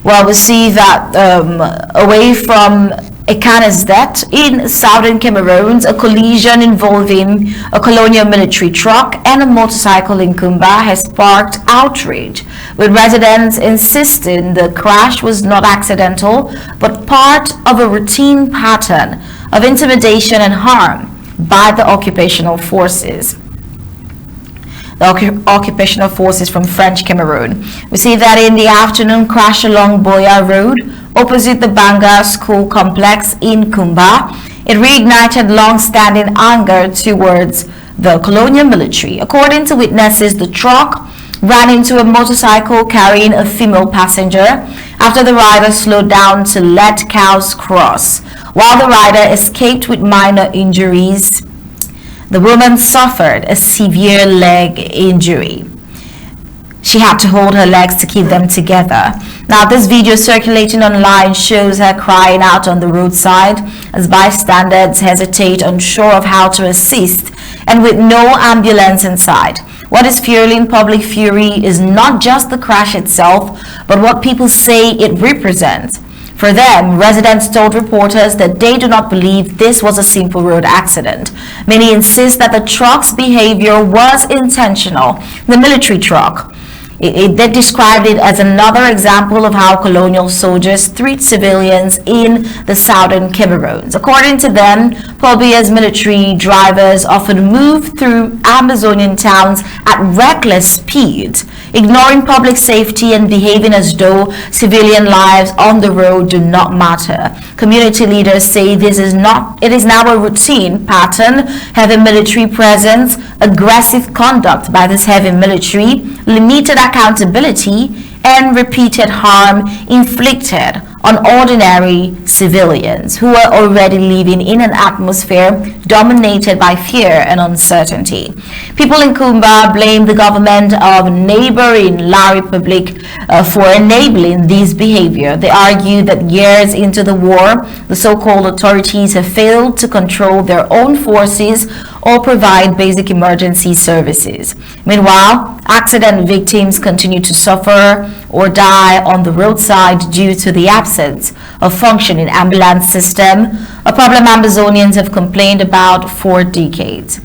Well, we see that away from Ekanezdet in southern Cameroon, a collision involving a colonial military truck and a motorcycle in Kumba has sparked outrage, with residents insisting the crash was not accidental but part of a routine pattern of intimidation and harm by the occupational forces. The occupational forces from French Cameroon. We see that in the afternoon crash along Boya Road, opposite the Banga School Complex in Kumba. It reignited long-standing anger towards the colonial military. According to witnesses, the truck ran into a motorcycle carrying a female passenger after the rider slowed down to let cows cross. While the rider escaped with minor injuries, the woman suffered a severe leg injury. She had to hold her legs to keep them together. Now, this video circulating online shows her crying out on the roadside as bystanders hesitate, unsure of how to assist, and with no ambulance inside. What is fueling public fury is not just the crash itself, but what people say it represents. For them, residents told reporters that they do not believe this was a simple road accident. Many insist that the truck's behavior was intentional. The military truck, they described it as another example of how colonial soldiers treat civilians in the southern Cameroon. According to them, Paul military drivers often move through Amazonian towns at reckless speed, ignoring public safety and behaving as though civilian lives on the road do not matter. Community leaders say it is now a routine pattern, heavy military presence, aggressive conduct by this heavy military, limited accountability, and repeated harm inflicted on ordinary civilians who are already living in an atmosphere dominated by fear and uncertainty. People in Kumba blame the government of neighboring La Republique for enabling this behavior. They argue that years into the war, the so-called authorities have failed to control their own forces or provide basic emergency services. Meanwhile, accident victims continue to suffer or die on the roadside due to the absence of functioning ambulance system, a problem Amazonians have complained about for decades.